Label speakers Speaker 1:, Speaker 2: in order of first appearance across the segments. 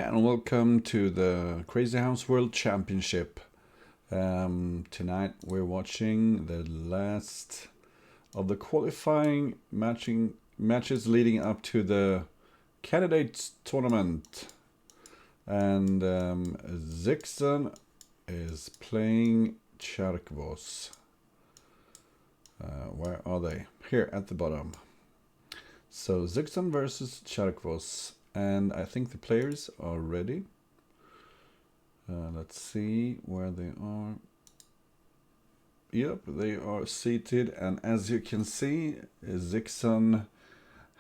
Speaker 1: And welcome to the Crazy House World Championship. Tonight we're watching the last of the qualifying matches leading up to the candidates tournament. And zyxon is playing tjarkvos. Where are they? Here at the bottom. So zyxon versus tjarkvos. And I think the players are ready. Let's see where they are. Yep, they are seated, and as you can see, zyxon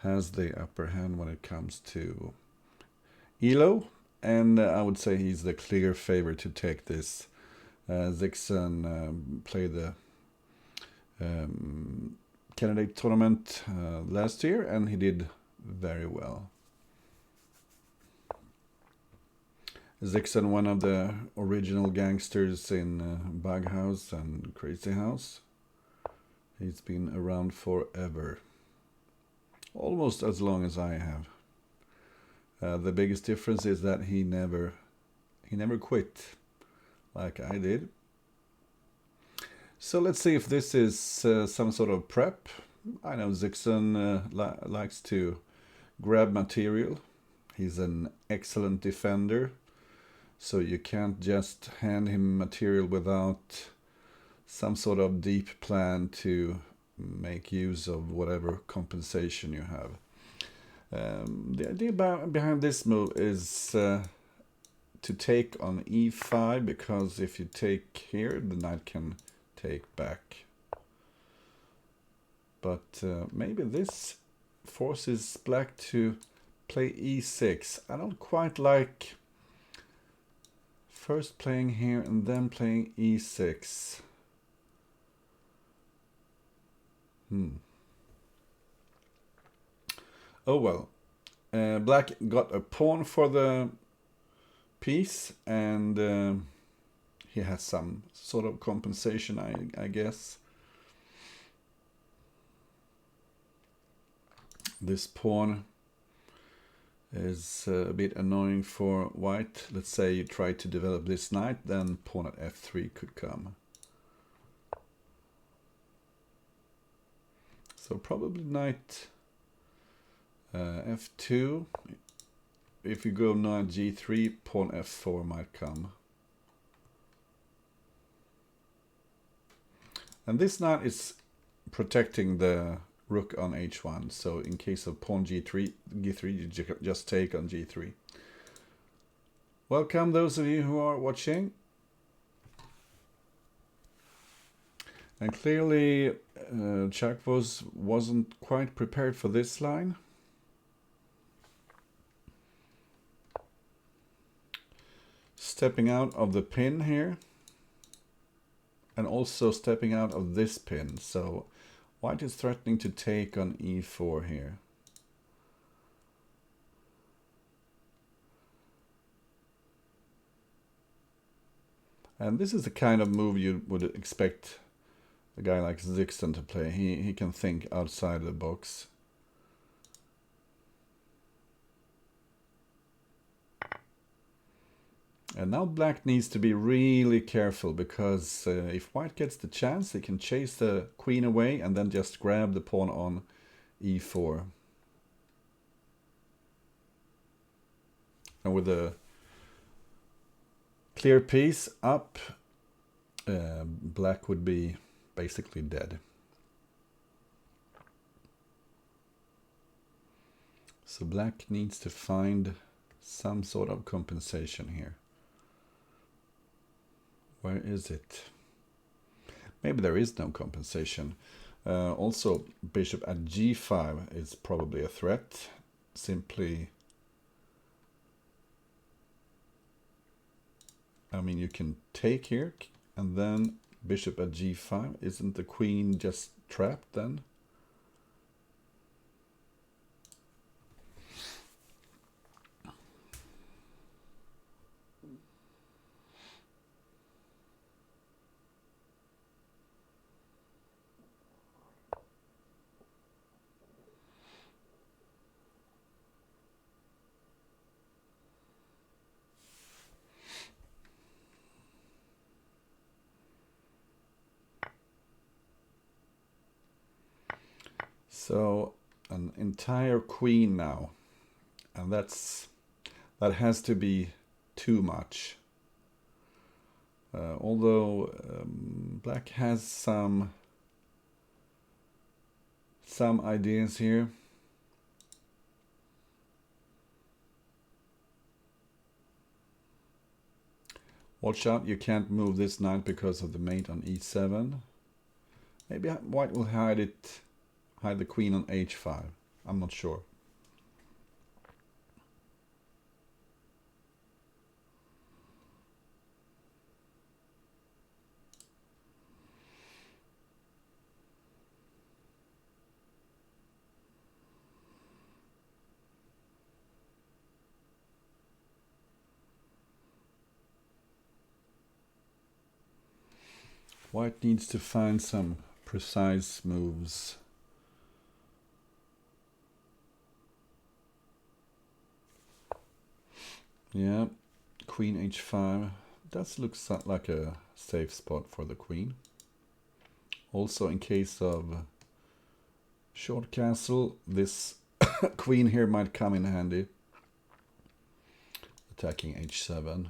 Speaker 1: has the upper hand when it comes to elo, and I would say he's the clear favorite to take this. zyxon played the candidate tournament last year, and he did very well. zyxon, one of the original gangsters in Bug House and Crazy House. He's been around forever. Almost as long as I have. The biggest difference is that he never quit like I did. So let's see if this is some sort of prep. I know zyxon likes to grab material. He's an excellent defender. So you can't just hand him material without some sort of deep plan to make use of whatever compensation you have. The idea behind this move is to take on e5, because if you take here, the knight can take back. But maybe this forces black to play e6. I don't quite like first playing here and then playing e6. Oh well. Black got a pawn for the piece, and he has some sort of compensation, I guess. This pawn is a bit annoying for white. Let's say you try to develop this knight, then pawn at f3 could come. So probably knight f2. If you go knight g3, pawn f4 might come. And this knight is protecting the rook on h1, so in case of pawn g3, you just take on g3. Welcome those of you who are watching. And clearly tjarkvos wasn't quite prepared for this line. Stepping out of the pin here, and also stepping out of this pin, so white is threatening to take on e4 here. And this is the kind of move you would expect a guy like zyxon to play. He can think outside the box. And now black needs to be really careful, because if white gets the chance, he can chase the queen away and then just grab the pawn on e4. And with a clear piece up, black would be basically dead. So black needs to find some sort of compensation here. Where is it? Maybe there is no compensation. Also, bishop at g5 is probably a threat. Simply, I mean, you can take here, and then bishop at g5. Isn't the queen just trapped then? So an entire queen now, and that has to be too much. Although black has some ideas here. Watch out, you can't move this knight because of the mate on e7. Maybe white will hide the queen on h5. I'm not sure. White needs to find some precise moves. Yeah, queen h5 does look like a safe spot for the queen. Also, in case of short castle, this queen here might come in handy. Attacking h7.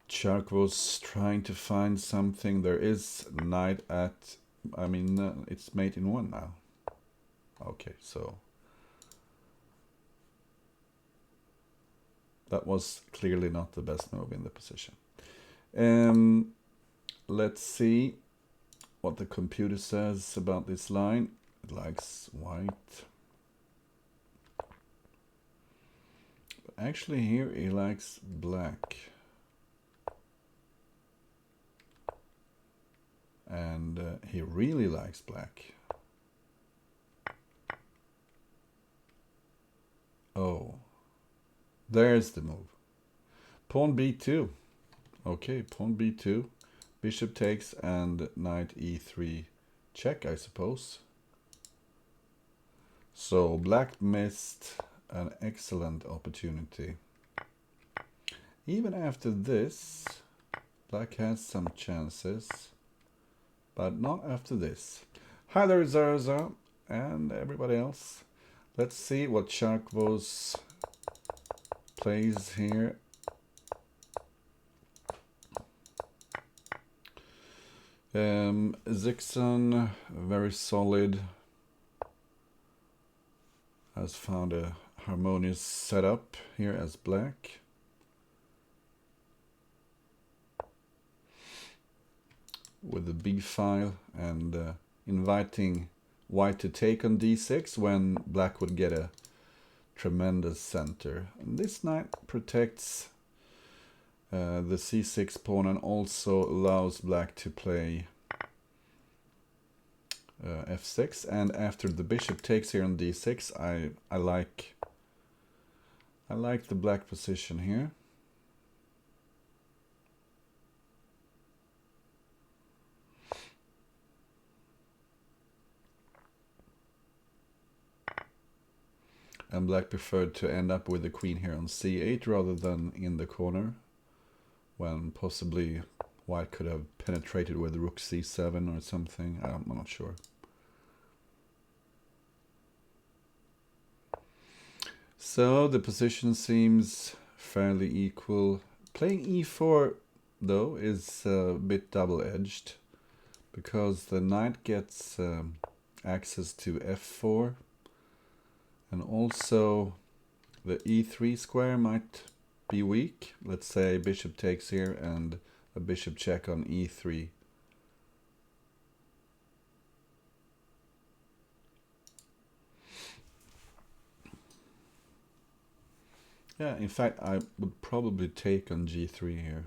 Speaker 1: Tjarkvos trying to find something. There is knight at... it's mate in one now. Okay, so... that was clearly not the best move in the position. Let's see what the computer says about this line. It likes white. But actually here he likes black. And he really likes black. Oh, there's the move. Pawn b2. Okay, pawn b2. Bishop takes and knight e3 check, I suppose. So black missed an excellent opportunity. Even after this, black has some chances. But not after this. Hi there, Zarza, and everybody else. Let's see what Tjarkvos plays here. Zyxon, very solid. Has found a harmonious setup here as black. With the b file and inviting white to take on d6 when black would get a tremendous center. And this knight protects the c6 pawn and also allows black to play f6. And after the bishop takes here on d6, I like the black position here. And black preferred to end up with the queen here on c8 rather than in the corner, when possibly white could have penetrated with rook c7 or something. I'm not sure. So the position seems fairly equal. Playing e4 though is a bit double-edged, because the knight gets access to f4. And also the e3 square might be weak. Let's say bishop takes here and a bishop check on e3. Yeah, in fact, I would probably take on g3 here.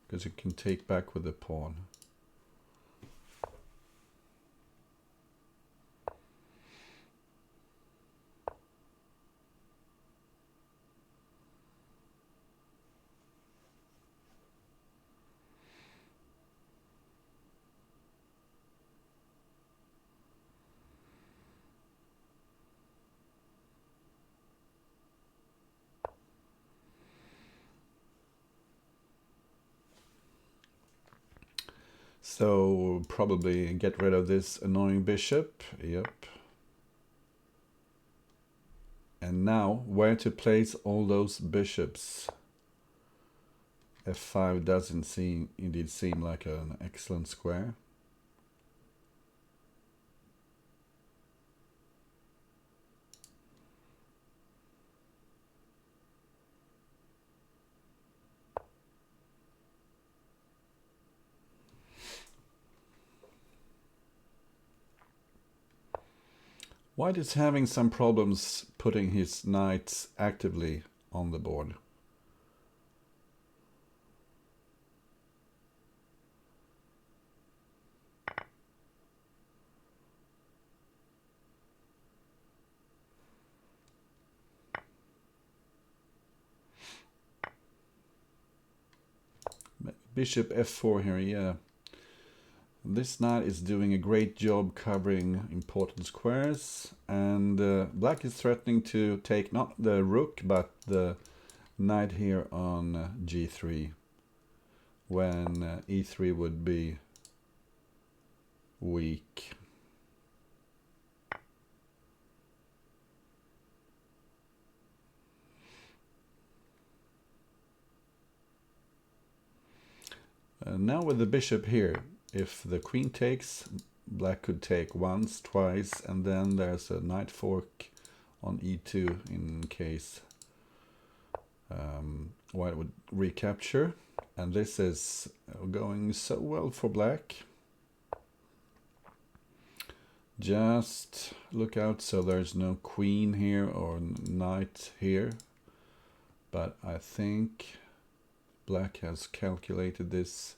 Speaker 1: Because you can take back with the pawn. So probably get rid of this annoying bishop. Yep. And now, where to place all those bishops? F5 doesn't indeed seem like an excellent square. White is having some problems putting his knights actively on the board. Bishop f4 here, yeah. This knight is doing a great job covering important squares, and black is threatening to take not the rook but the knight here on g3, when e3 would be weak. Now with the bishop here, if the queen takes, black could take once, twice, and then there's a knight fork on e2 in case white would recapture. And this is going so well for black. Just look out so there's no queen here or knight here. But I think black has calculated this.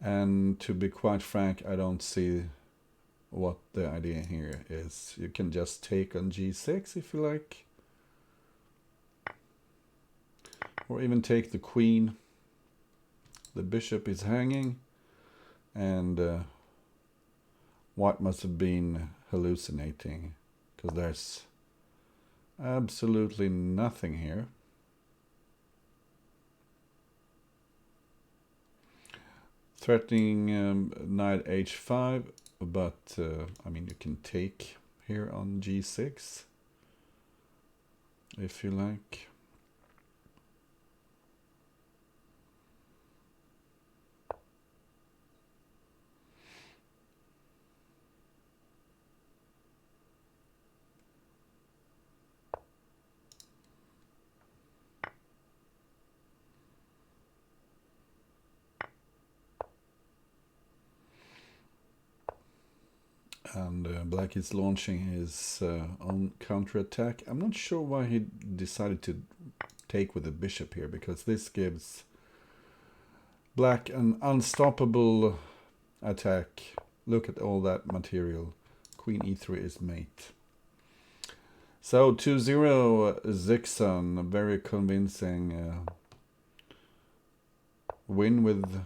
Speaker 1: And to be quite frank, I don't see what the idea here is. You can just take on g6 if you like. Or even take the queen. The bishop is hanging. And white must have been hallucinating, because there's absolutely nothing here. Threatening knight h5, but I mean, you can take here on g6 if you like. And black is launching his own counterattack. I'm not sure why he decided to take with the bishop here, because this gives black an unstoppable attack. Look at all that material. Queen e3 is mate. So 2-0 zyxon, very convincing win with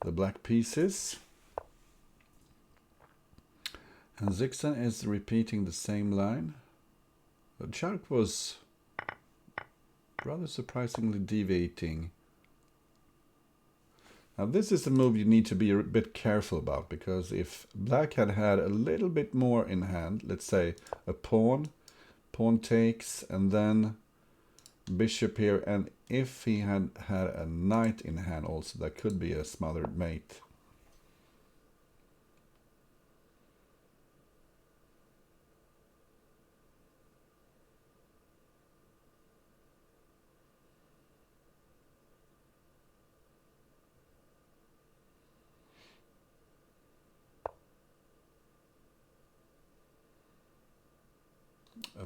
Speaker 1: the black pieces. And zyxon is repeating the same line. The tjarkvos rather surprisingly deviating. Now this is a move you need to be a bit careful about, because if black had had a little bit more in hand, let's say a pawn takes, and then bishop here, and if he had had a knight in hand also, that could be a smothered mate.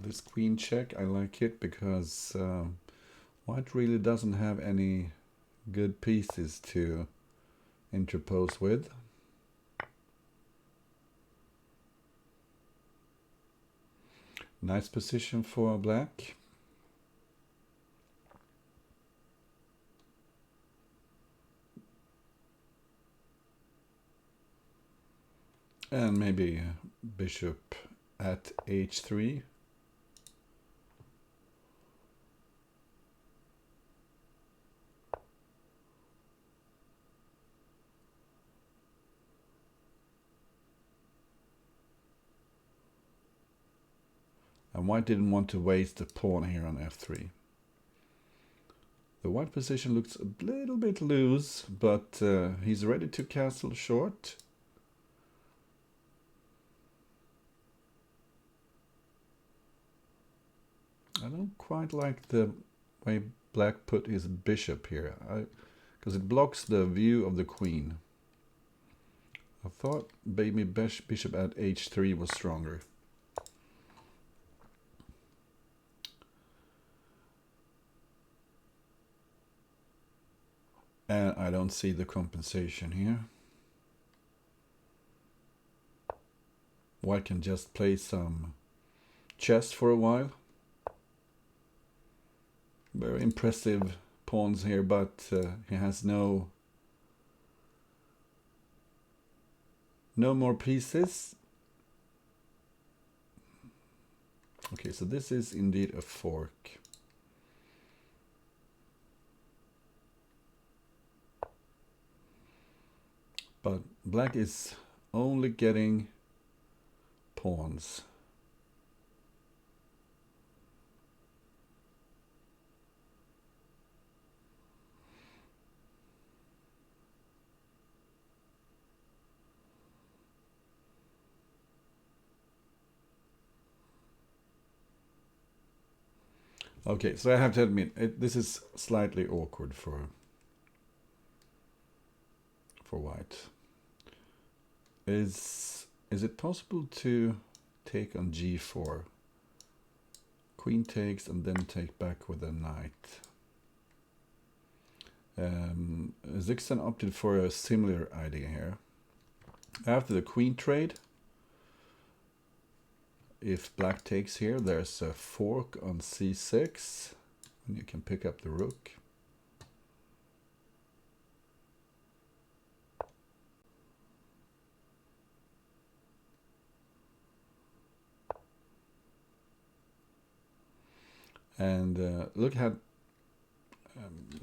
Speaker 1: This queen check, I like it because white really doesn't have any good pieces to interpose with. Nice position for black. And maybe bishop at h3. And white didn't want to waste the pawn here on f3. The white position looks a little bit loose, but he's ready to castle short. I don't quite like the way black put his bishop here, because it blocks the view of the queen. I thought maybe bishop at h3 was stronger. And I don't see the compensation here. White can just play some chess for a while. Very impressive pawns here, but he has no more pieces. Okay, so this is indeed a fork. But black is only getting pawns. Okay, so I have to admit, this is slightly awkward for white. Is it possible to take on g4? Queen takes and then take back with a knight. Zyxon opted for a similar idea here. After the queen trade, if black takes here, there's a fork on c6, and you can pick up the rook. And look at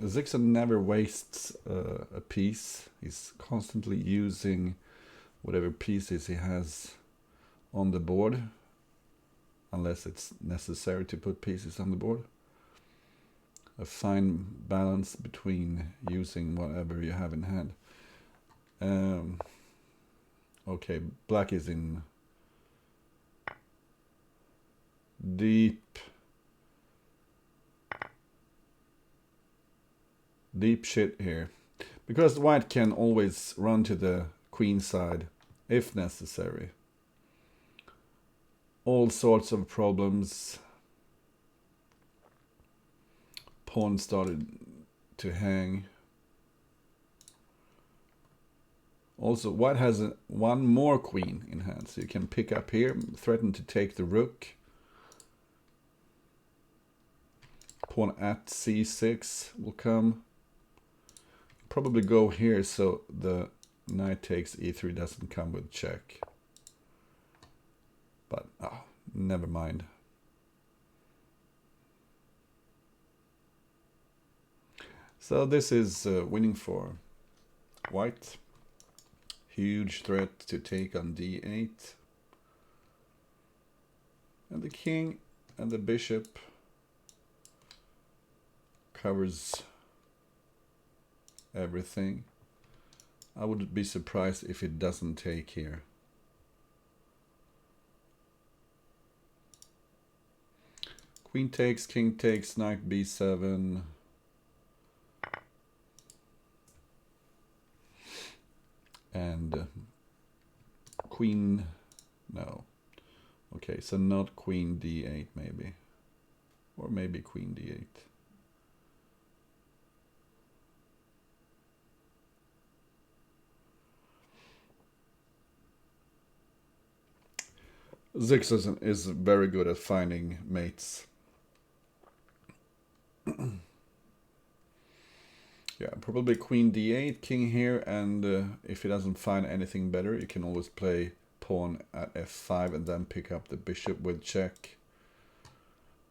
Speaker 1: Zyxon never wastes a piece. He's constantly using whatever pieces he has on the board, unless it's necessary to put pieces on the board. A fine balance between using whatever you have in hand. Okay, black is in deep shit here, because white can always run to the queen side if necessary. All sorts of problems. Pawn started to hang. Also, white has one more queen in hand, so you can pick up here, threaten to take the rook. Pawn at c6 will come. Probably go here so the knight takes e3 doesn't come with check. But never mind. So this is winning for white. Huge threat to take on d8. And the king and the bishop covers everything. I would be surprised if it doesn't take here. Queen takes, king takes, knight b7. And queen, no. Okay, so not queen d8 maybe. Or maybe queen d8. Zyxon is very good at finding mates. Yeah, probably queen d8, king here, and if he doesn't find anything better, you can always play pawn at f5 and then pick up the bishop with check.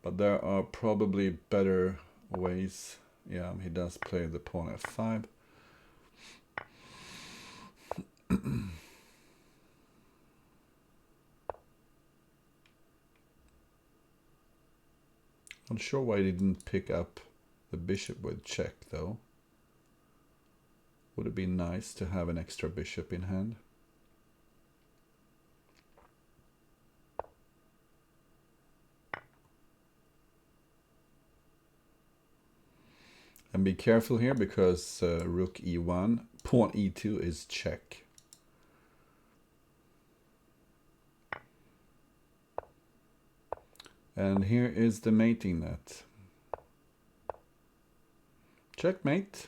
Speaker 1: But there are probably better ways. Yeah, he does play the pawn f5. Not sure why he didn't pick up the bishop with check though. Would it be nice to have an extra bishop in hand? And be careful here because rook e1, pawn e2 is check. And here is the mating net. Checkmate.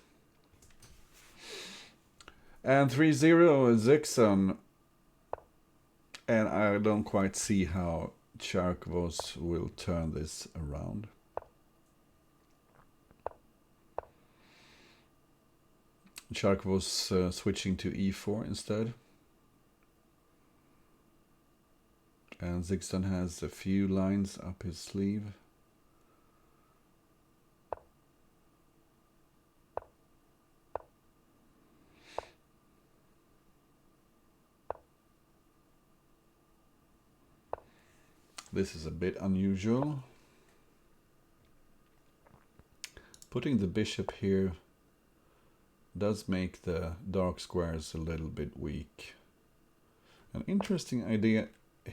Speaker 1: And 3-0 zyxon. And I don't quite see how Tjarkvos will turn this around. Tjarkvos switching to e4 instead. And zyxon has a few lines up his sleeve. This is a bit unusual. Putting the bishop here does make the dark squares a little bit weak. An interesting idea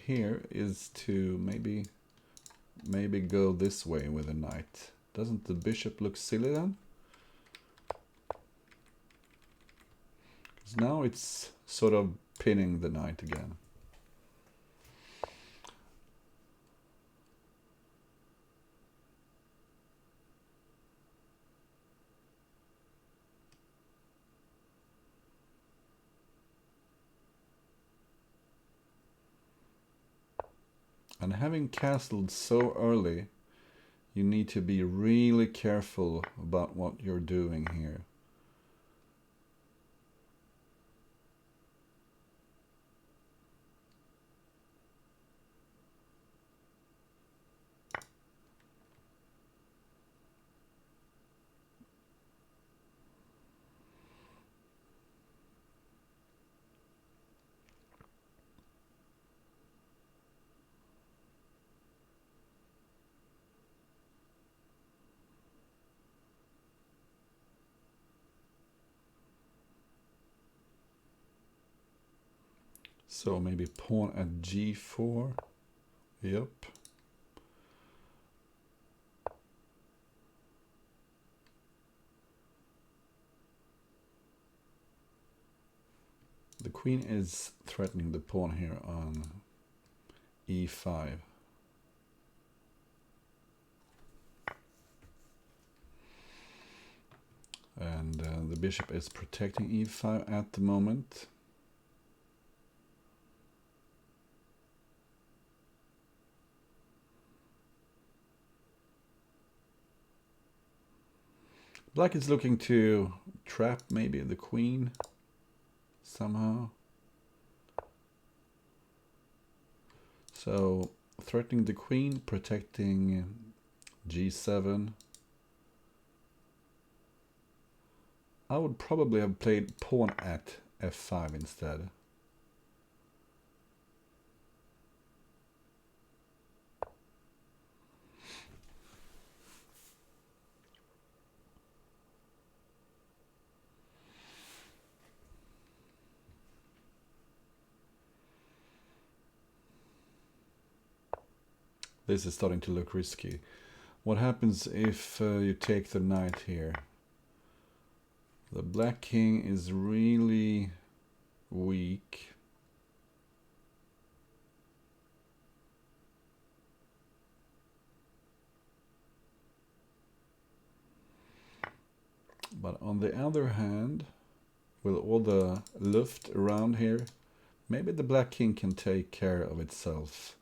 Speaker 1: here is to maybe go this way with a knight. Doesn't the bishop look silly then? Because now it's sort of pinning the knight again. And having castled so early, you need to be really careful about what you're doing here. So maybe pawn at g4. Yep. The queen is threatening the pawn here on e5. And the bishop is protecting e5 at the moment. Black is looking to trap maybe the queen somehow. So threatening the queen, protecting g7. I would probably have played pawn at f5 instead. This is starting to look risky. What happens if you take the knight here? The black king is really weak. But on the other hand, with all the luft around here, maybe the black king can take care of itself.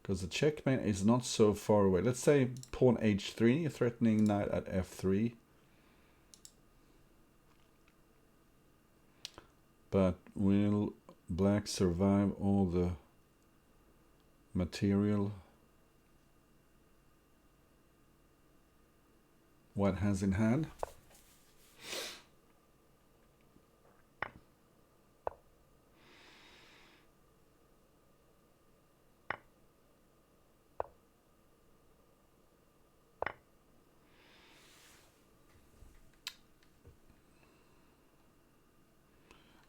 Speaker 1: Because the checkmate is not so far away. Let's say pawn h3, threatening knight at f3. But will black survive all the material white has in hand?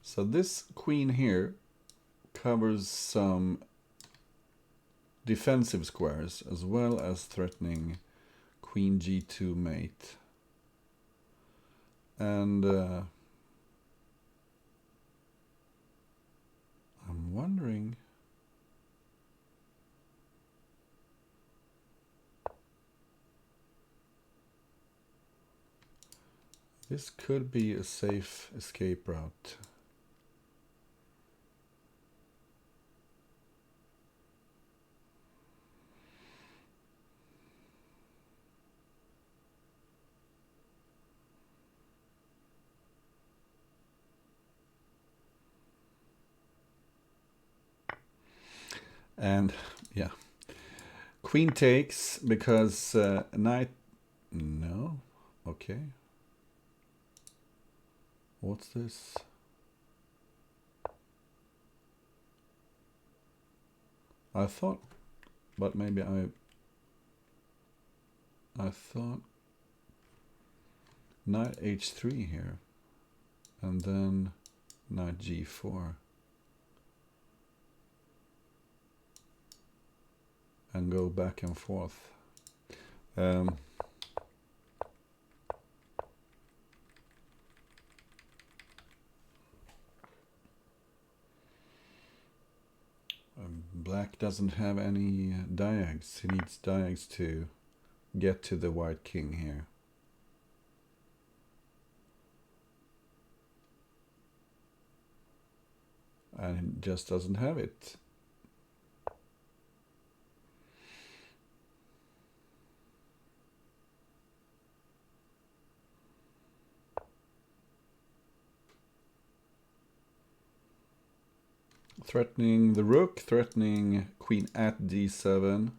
Speaker 1: So this queen here covers some defensive squares as well as threatening queen g2 mate. And I'm wondering, this could be a safe escape route. And yeah, queen takes because knight, no, okay. What's this? I thought, but maybe I thought knight h3 here, and then knight g4. And go back and forth. Black doesn't have any diags. He needs diags to get to the white king here. And he just doesn't have it. Threatening the rook, threatening queen at d7.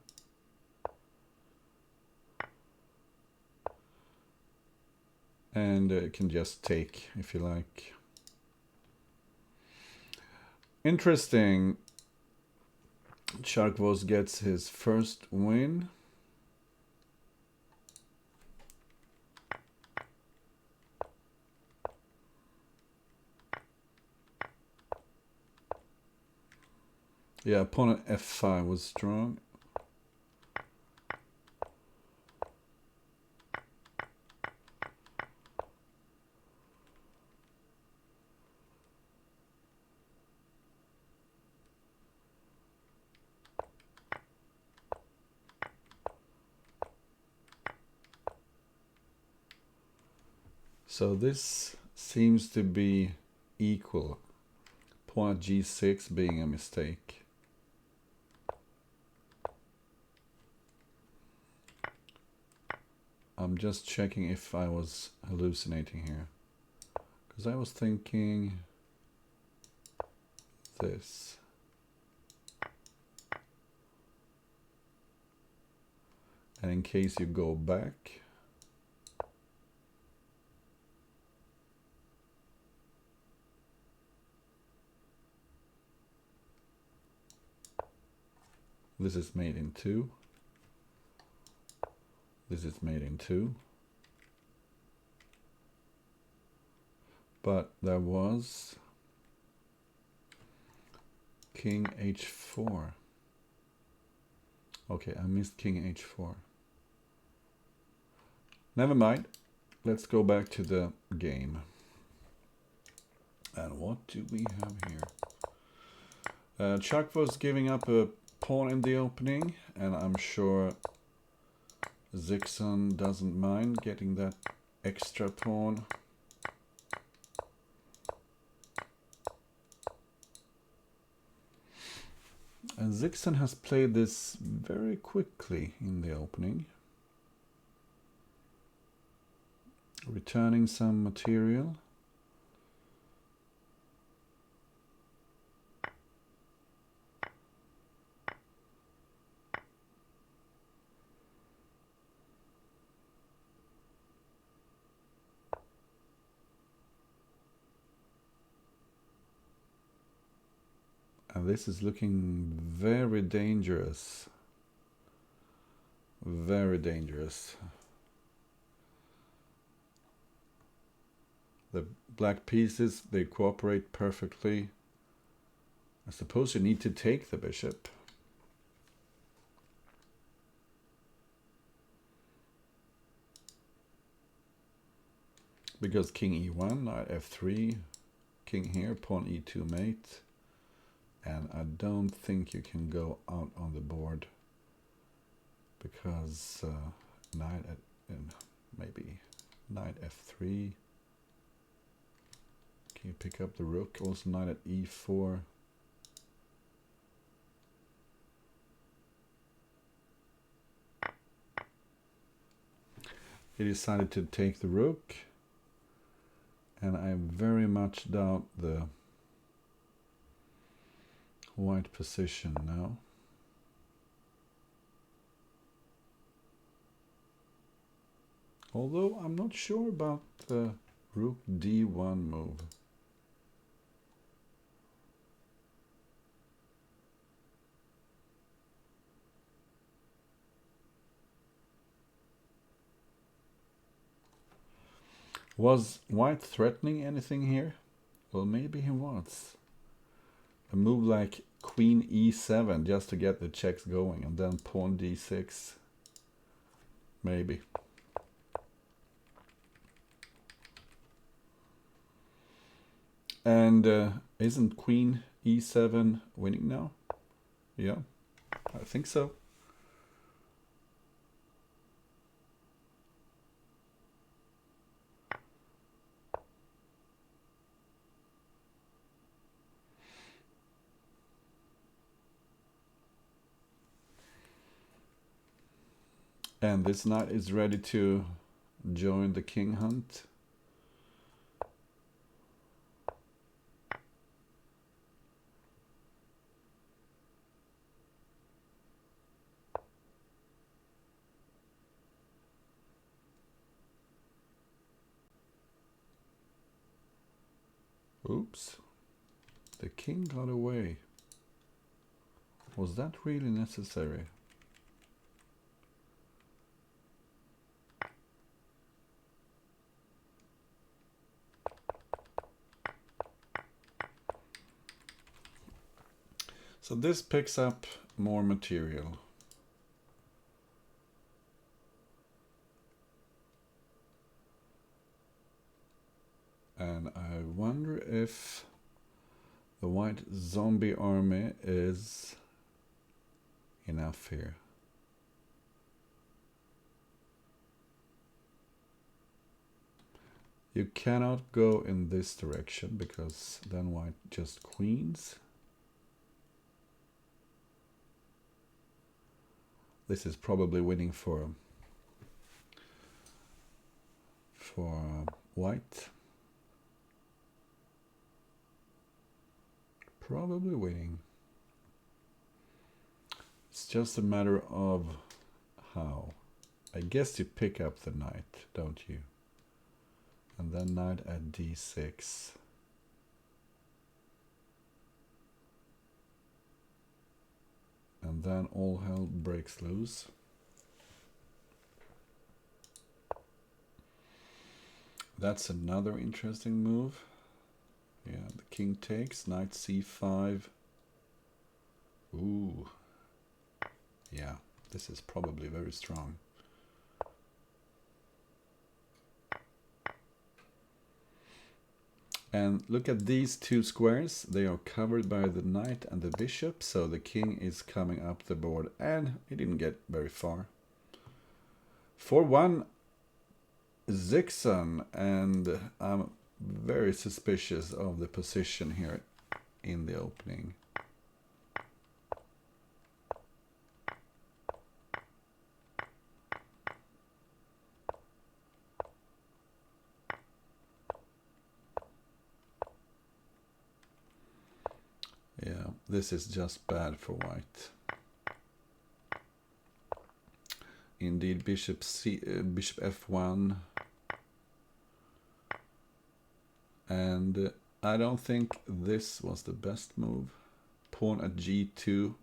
Speaker 1: And you can just take if you like. Interesting. Tjarkvos gets his first win. Yeah, pawn on f5 was strong. So this seems to be equal. Pawn at g6 being a mistake. I'm just checking if I was hallucinating here. Because I was thinking this. And in case you go back, this is made in 2. This is made in 2. But there was king h4. Okay, I missed king h4. Never mind. Let's go back to the game. And what do we have here? Tjarkvos giving up a pawn in the opening, and I'm sure zyxon doesn't mind getting that extra pawn. And zyxon has played this very quickly in the opening, returning some material. And this is looking very dangerous. Very dangerous. The black pieces, they cooperate perfectly. I suppose you need to take the bishop. Because king e1, knight f3, king here, pawn e2 mate. And I don't think you can go out on the board. Because knight at, maybe knight f3. Can you pick up the rook? Also knight at e4. He decided to take the rook. And I very much doubt the white position now. Although I'm not sure about the rook d1 move. Was white threatening anything here? Well, maybe he was. A move like queen e7 just to get the checks going, and then pawn d6. Maybe. And isn't queen e7 winning now? Yeah, I think so. And this knight is ready to join the king hunt. Oops. The king got away. Was that really necessary? So this picks up more material. And I wonder if the white zombie army is enough here. You cannot go in this direction because then white just queens. This is probably winning for white. Probably winning. It's just a matter of how. I guess you pick up the knight, don't you? And then knight at d6. And then all hell breaks loose. That's another interesting move. Yeah, the king takes, knight c5. Ooh. Yeah, this is probably very strong. And look at these two squares. They are covered by the knight and the bishop, so the king is coming up the board, and he didn't get very far. 4-1 zyxon, and I'm very suspicious of the position here in the opening. Yeah, this is just bad for white. Indeed, bishop f1. And I don't think this was the best move. pawn at g2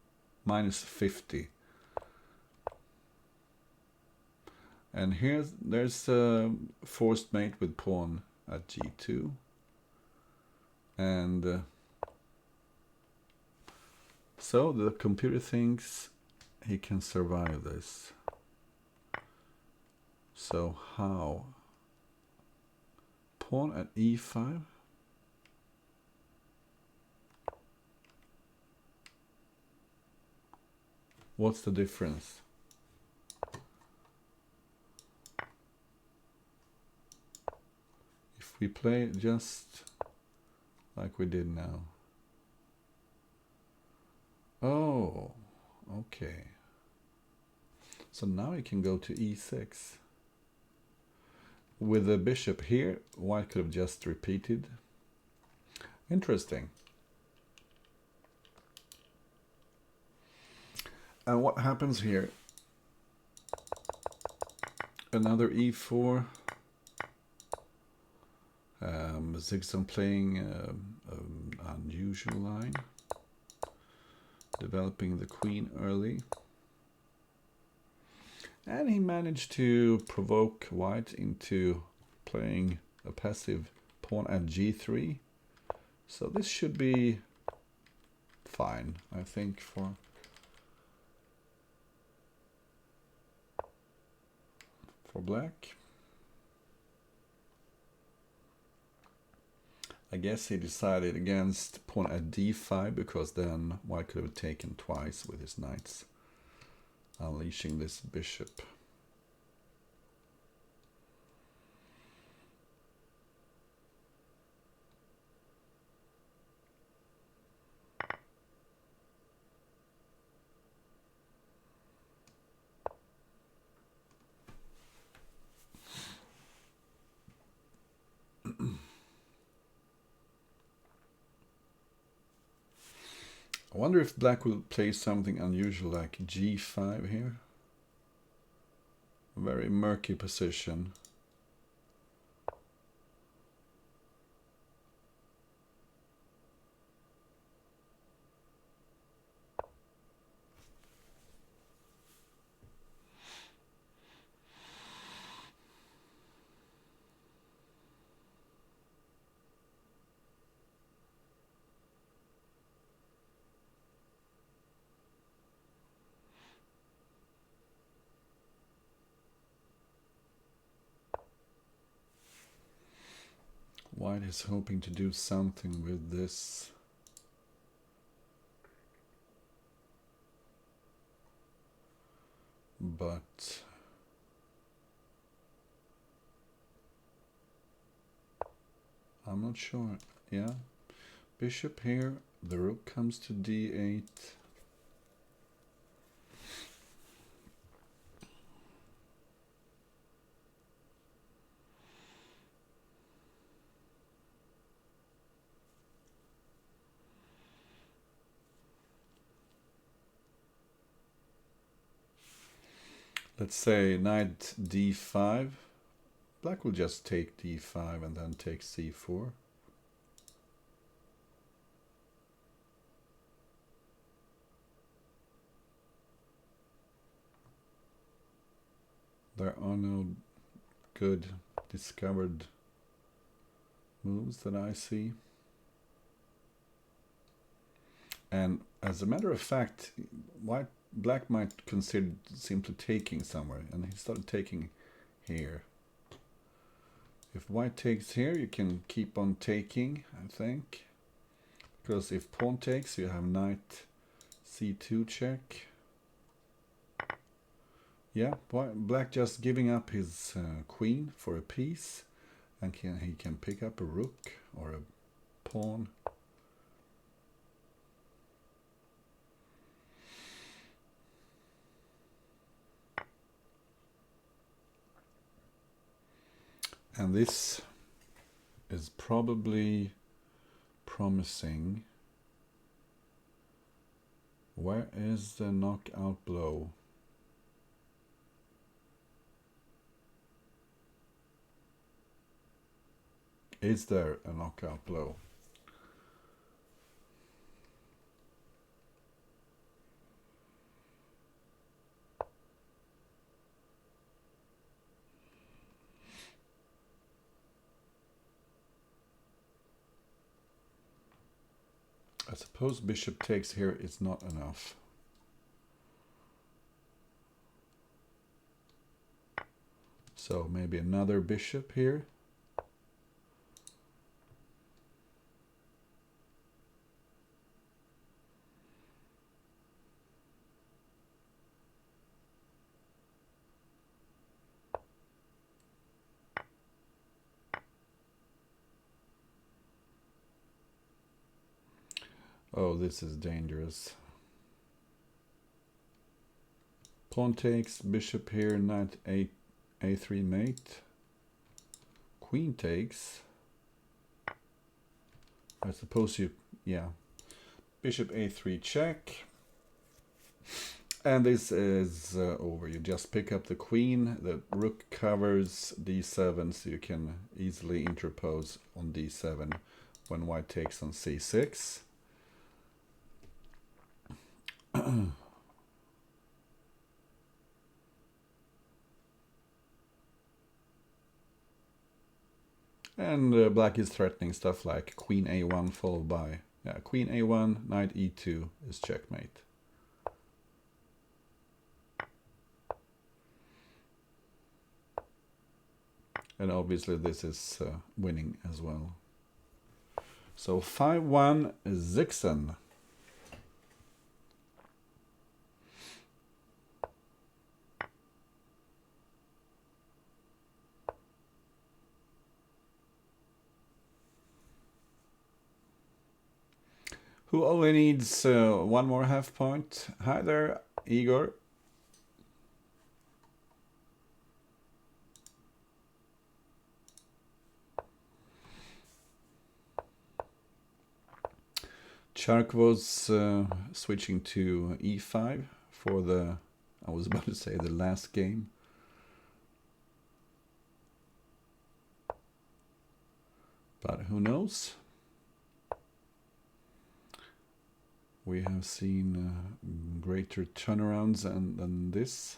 Speaker 1: minus 50. And there's a forced mate with pawn at g2. And so the computer thinks he can survive this. So how? Pawn at e5. What's the difference? If we play just like we did now. Oh, okay. So now you can go to e6. With the bishop here, white could have just repeated. Interesting. And what happens here? Another e4. Zyxon playing an unusual line. Developing the queen early. And he managed to provoke white into playing a passive pawn at g3. So this should be fine, I think, for black. I guess he decided against pawn at d5 because then white could have taken twice with his knights, unleashing this bishop. I wonder if black will play something unusual like g5 here. A very murky position. White is hoping to do something with this. But I'm not sure. Yeah. Bishop here. The rook comes to d8. Let's say knight d5. Black will just take d5 and then take c4. There are no good discovered moves that I see. And as a matter of fact, black might consider simply taking somewhere, and he started taking here. If white takes here, you can keep on taking, I think. Because if pawn takes, you have knight c2 check. Yeah, black just giving up his queen for a piece, and he can pick up a rook or a pawn. And this is probably promising. Where is the knockout blow? Is there a knockout blow? suppose bishop takes here is not enough. So maybe another bishop here. Oh, this is dangerous. Pawn takes, bishop here, knight a3 mate. Queen takes. I suppose you, yeah. Bishop a3 check. And this is over. You just pick up the queen. The rook covers d7, so you can easily interpose on d7 when white takes on c6. And black is threatening stuff like queen a1 followed by queen a1, knight e2 is checkmate. And obviously this is winning as well. So 5-1 zyxon. Who only needs one more half point. Hi there, Igor. Tjarkvos switching to e5 for the, I was about to say the last game. But who knows? We have seen greater turnarounds than this.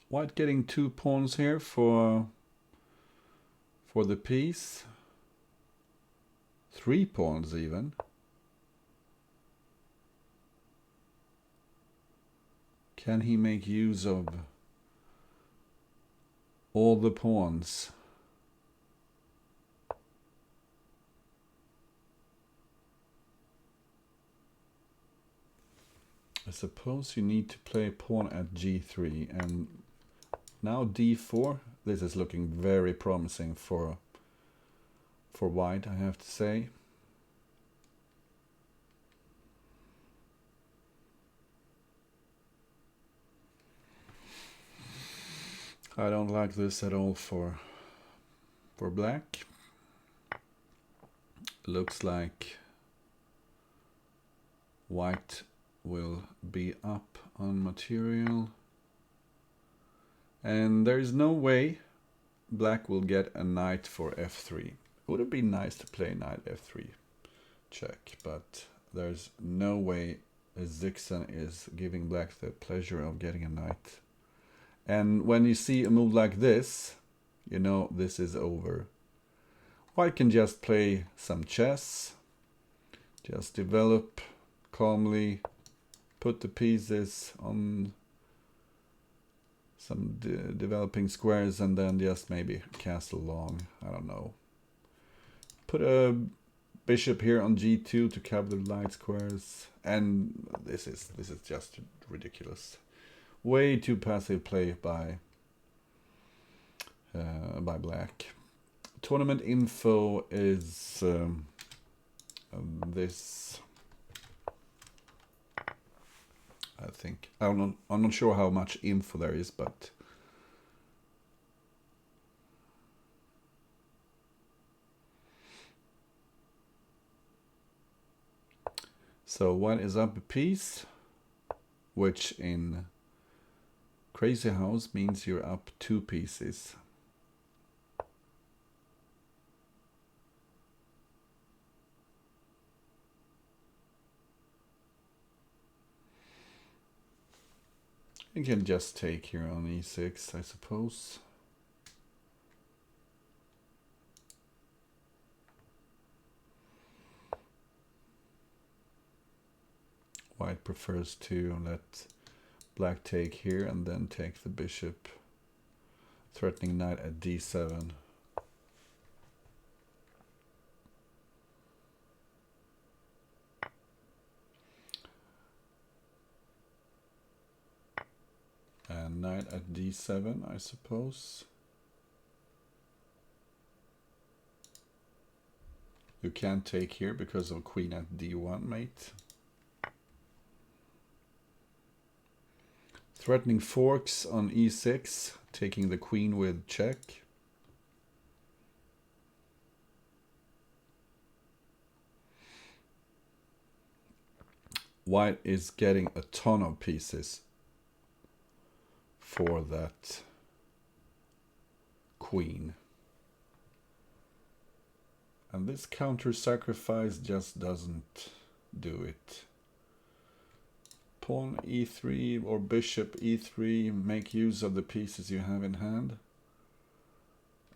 Speaker 1: White getting 2 pawns here for the piece. 3 pawns even. Can he make use of all the pawns? I suppose you need to play pawn at g3, and now d4. This is looking very promising for white, I have to say. I don't like this at all for black. Looks like white will be up on material. And there is no way black will get a knight for f3. It would have been nice to play knight f3 check, but there's no way zyxon is giving black the pleasure of getting a knight. And when you see a move like this, you know this is over. White can just play some chess, just develop calmly, put the pieces on some developing squares, and then just maybe castle long, I don't know. Put a bishop here on g2 to cover the light squares, and this is just ridiculous. Way too passive play by black. Tournament info is this. I think I'm not sure how much info there is, but so white is up a piece, which in Crazy House means you're up 2 pieces. You can just take here on e6, I suppose. White prefers to let black take here and then take the bishop, threatening knight at d7. And knight at d7, I suppose. You can't take here because of queen at d1, mate. Threatening forks on e6, taking the queen with check. White is getting a ton of pieces for that queen. And this counter sacrifice just doesn't do it. Pawn e3 or bishop e3, make use of the pieces you have in hand.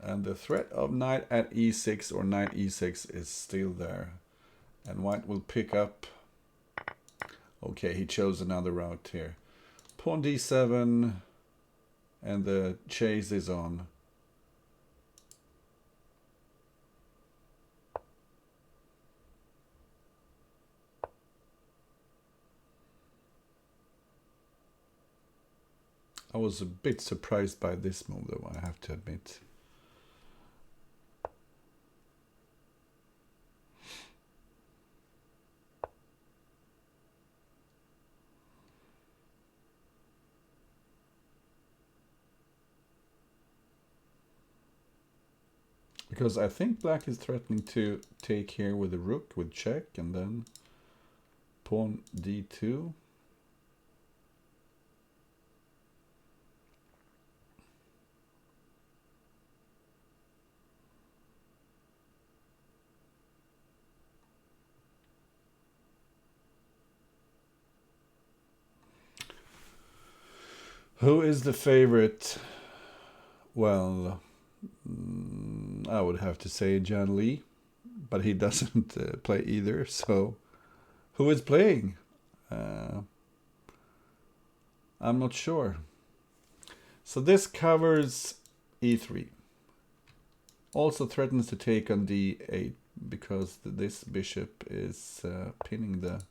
Speaker 1: And the threat of knight at e6 or knight e6 is still there. And white will pick up. Okay, he chose another route here. Pawn d7, and the chase is on. I was a bit surprised by this move, though, I have to admit. Because I think black is threatening to take here with the rook with check and then pawn d2. Who is the favorite? Well, I would have to say Jan Lee, but he doesn't play either, so who is playing? I'm not sure. So this covers e3. Also threatens to take on d8 because this bishop is pinning the...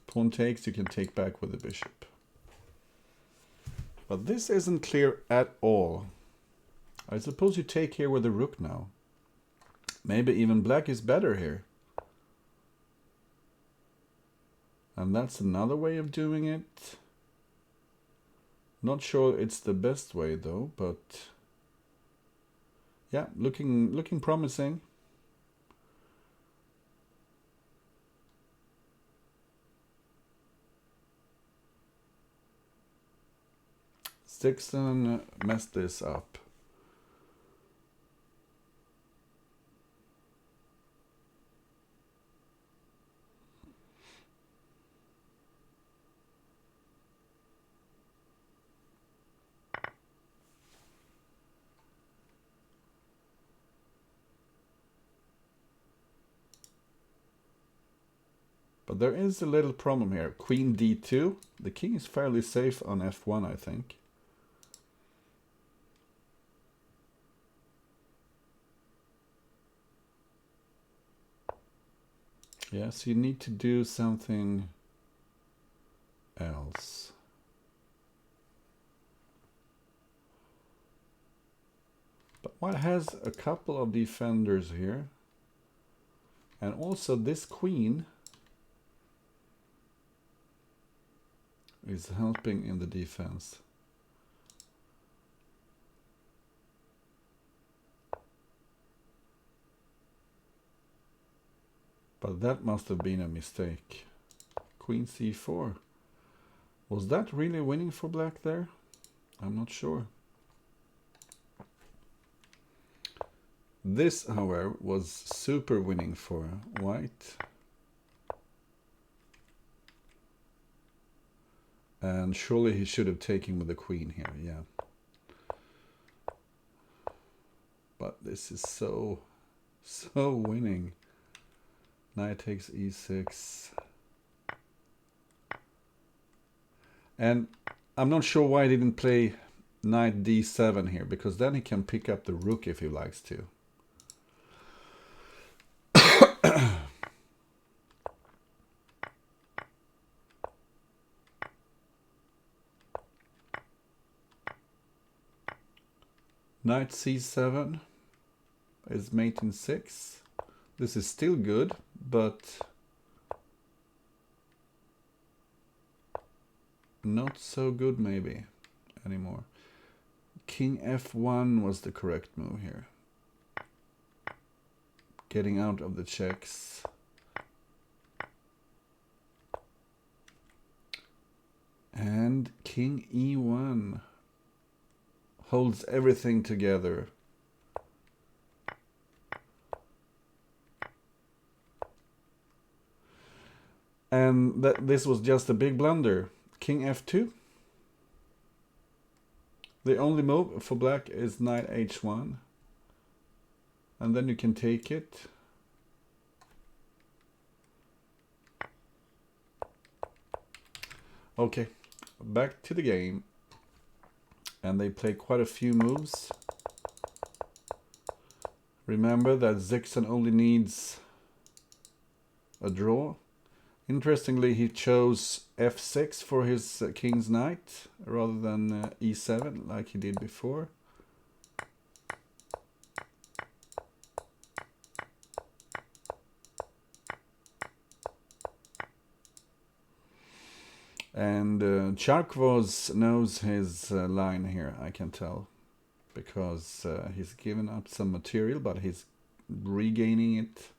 Speaker 1: Pawn takes, you can take back with the bishop. But this isn't clear at all. I suppose you take here with the rook now. Maybe even black is better here. And that's another way of doing it. Not sure it's the best way though, but yeah, looking promising. zyxon messed this up. But there is a little problem here. Queen d2. The king is fairly safe on f1, I think. Yes, you need to do something else. But white has a couple of defenders here. And also this queen is helping in the defense. But that must have been a mistake. Queen c4. Was that really winning for black there? I'm not sure. This, however, was super winning for white. And surely he should have taken with the queen here, yeah. But this is so winning. Knight takes e6. And I'm not sure why he didn't play knight d7 here, because then he can pick up the rook if he likes to. Knight c7 is mate in 6. This is still good, but not so good maybe anymore. King f1 was the correct move here. Getting out of the checks. And king e1 holds everything together. And this was just a big blunder. King f2. The only move for black is knight h1. And then you can take it. Okay, back to the game. And they play quite a few moves. Remember that zyxon only needs a draw. Interestingly, he chose f6 for his king's knight rather than e7 like he did before. And Tjarkvos knows his line here, I can tell, because he's given up some material, but he's regaining it.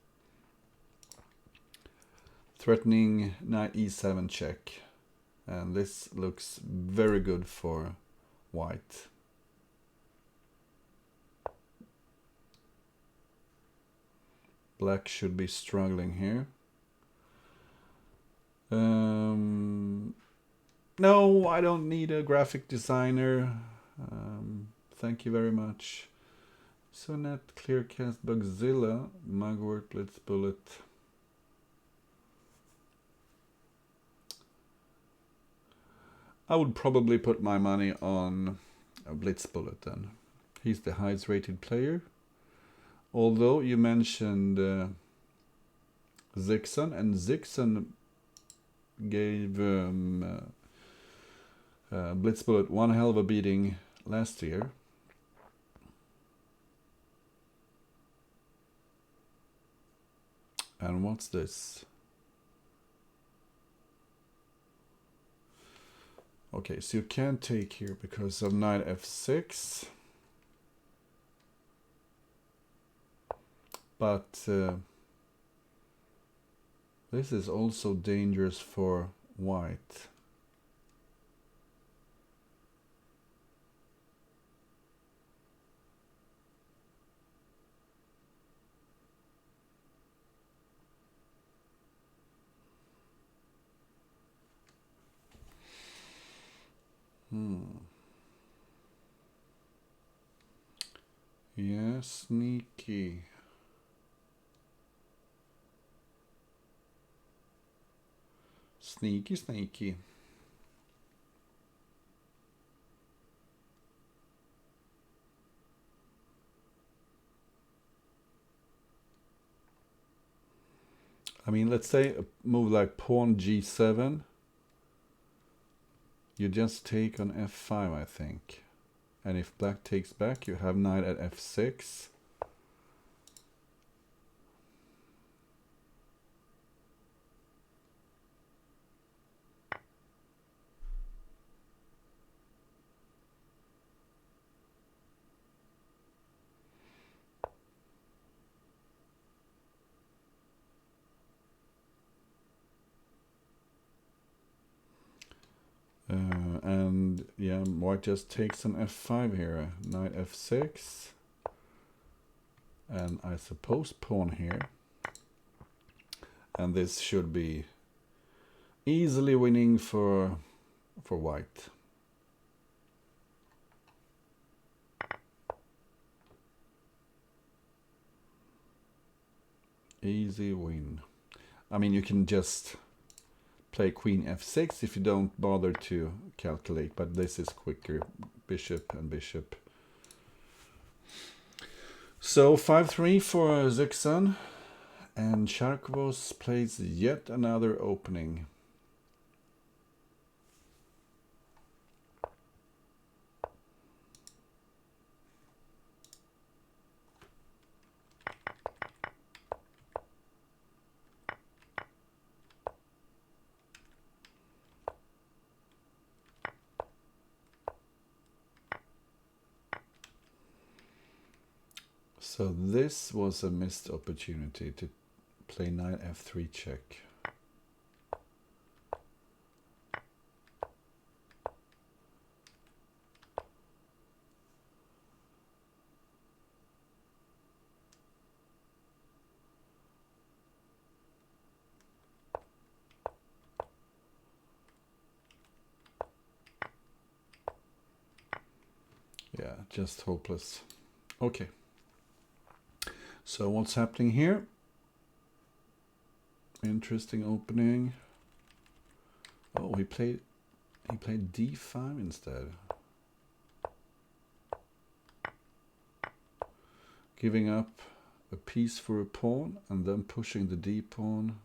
Speaker 1: Threatening knight e7 check. And this looks very good for white. Black should be struggling here. No, I don't need a graphic designer. Thank you very much. Sonet, Clearcast, Bugzilla, Mugwort, Blitzbullet. I would probably put my money on a Blitzbullet then. He's the highest rated player. Although you mentioned zyxon, and zyxon gave Blitzbullet one hell of a beating last year. And what's this? Okay, so you can't take here because of knight f6. But this is also dangerous for white. Yeah, sneaky. Sneaky, sneaky. I mean, let's say a move like pawn g7. You just take on f5, I think. And if black takes back, you have knight at f6. And yeah, white just takes an f5 here, knight f6, and I suppose pawn here. And this should be easily winning for for white. Easy win. I mean, you can just play queen f6 if you don't bother to calculate, but this is quicker. Bishop and bishop. So 5-3 for zyxon, and Tjarkvos plays yet another opening. So this was a missed opportunity to play knight f3 check. Yeah, just hopeless. Okay. So what's happening here? Interesting opening. Oh, he played d5 instead. Giving up a piece for a pawn and then pushing the d pawn.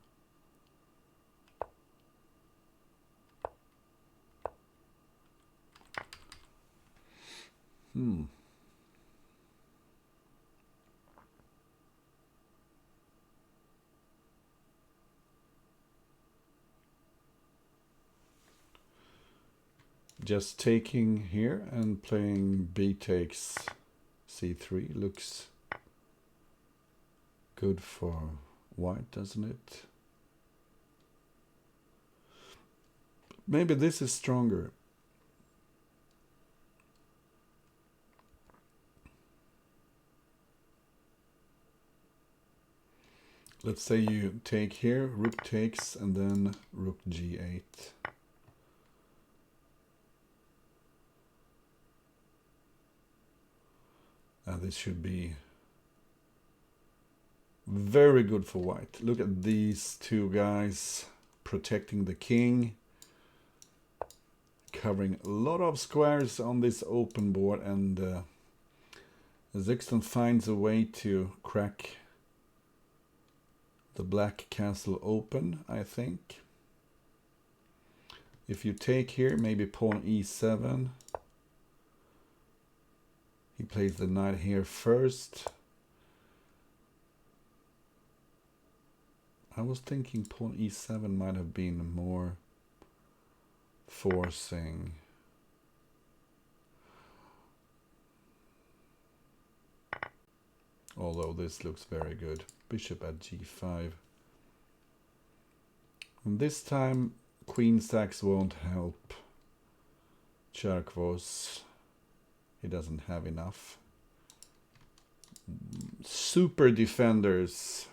Speaker 1: Just taking here and playing b takes c3 looks good for white, doesn't it? Maybe this is stronger. Let's say you take here, rook takes, and then rook g8. And this should be very good for white. Look at these two guys protecting the king, covering a lot of squares on this open board, and zyxon finds a way to crack the black castle open, I think. If you take here, maybe pawn e7. He plays the knight here first. I was thinking pawn e7 might have been more forcing. Although this looks very good. Bishop at g5. And this time queen sacks won't help Tjarkvos. He doesn't have enough. Super defenders.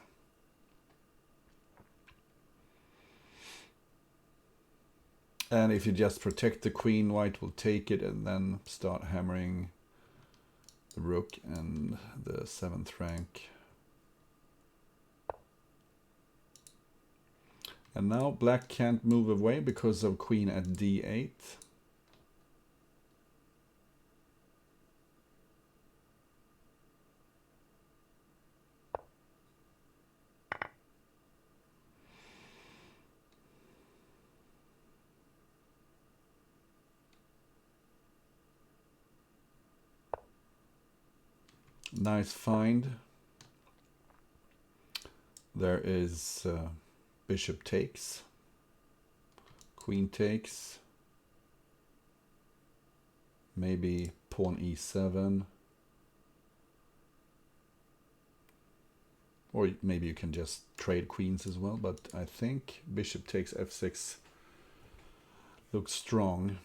Speaker 1: And if you just protect the queen, white will take it and then start hammering the rook and the 7th rank. And now black can't move away because of queen at d8. Nice find. There is bishop takes, queen takes, maybe pawn e7, or maybe you can just trade queens as well, but I think bishop takes f6 looks strong.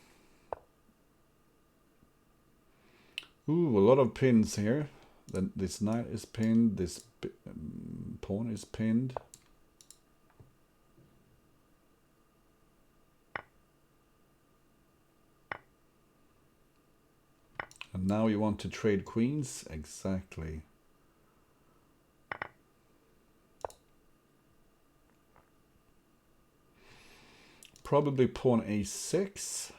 Speaker 1: Ooh, a lot of pins here. Then this knight is pinned, this pawn is pinned. And now you want to trade queens? Exactly. Probably pawn a6.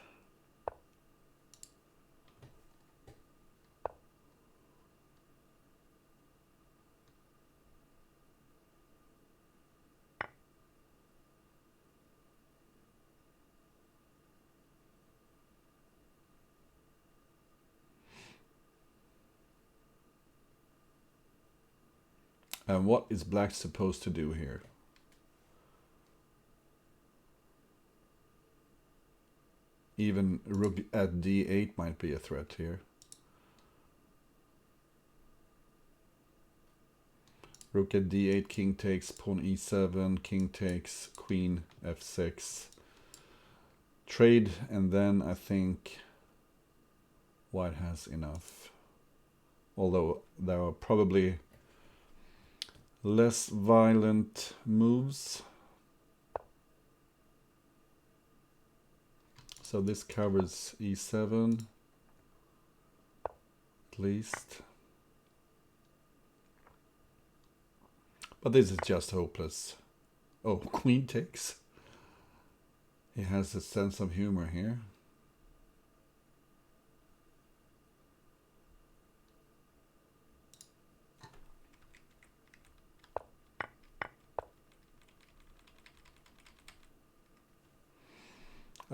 Speaker 1: And what is black supposed to do here? Even rook at d8 might be a threat here. Rook at d8, king takes, pawn e7, king takes, queen f6. Trade, and then I think white has enough. Although there are probably less violent moves. So this covers e7, at least. But this is just hopeless. Oh, queen takes. He has a sense of humor here.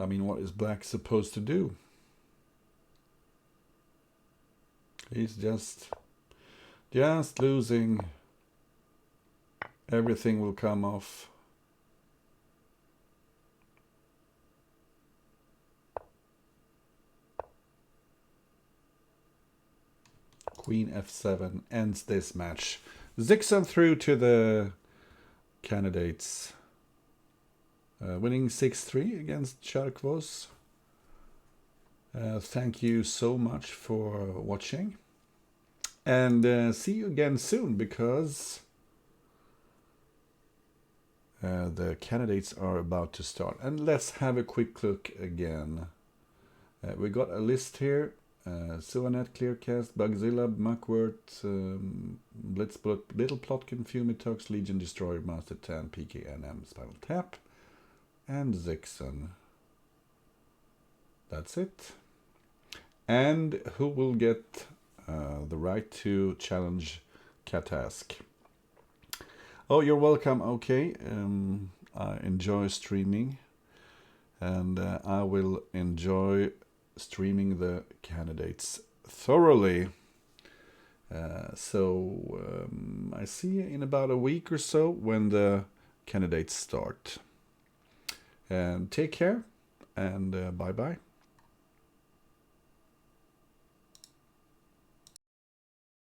Speaker 1: I mean, what is black supposed to do? He's just losing. Everything will come off. Queen f7 ends this match. Zyxon through to the candidates. Winning 6-3 against Tjarkvos. Thank you so much for watching. And see you again soon, because the candidates are about to start. And let's have a quick look again. We got a list here. Suanet, Clearcast, Bugzilla, Muckwort, Blitzblut, Little Plotkin, Fumitox, Legion Destroyer, Master 10, PKNM, Spinal Tap, and Zyxon. That's it. And who will get the right to challenge Katask? Oh, you're welcome. Okay. I enjoy streaming, and I will enjoy streaming the candidates thoroughly. So I see you in about a week or so when the candidates start. And take care, and bye-bye.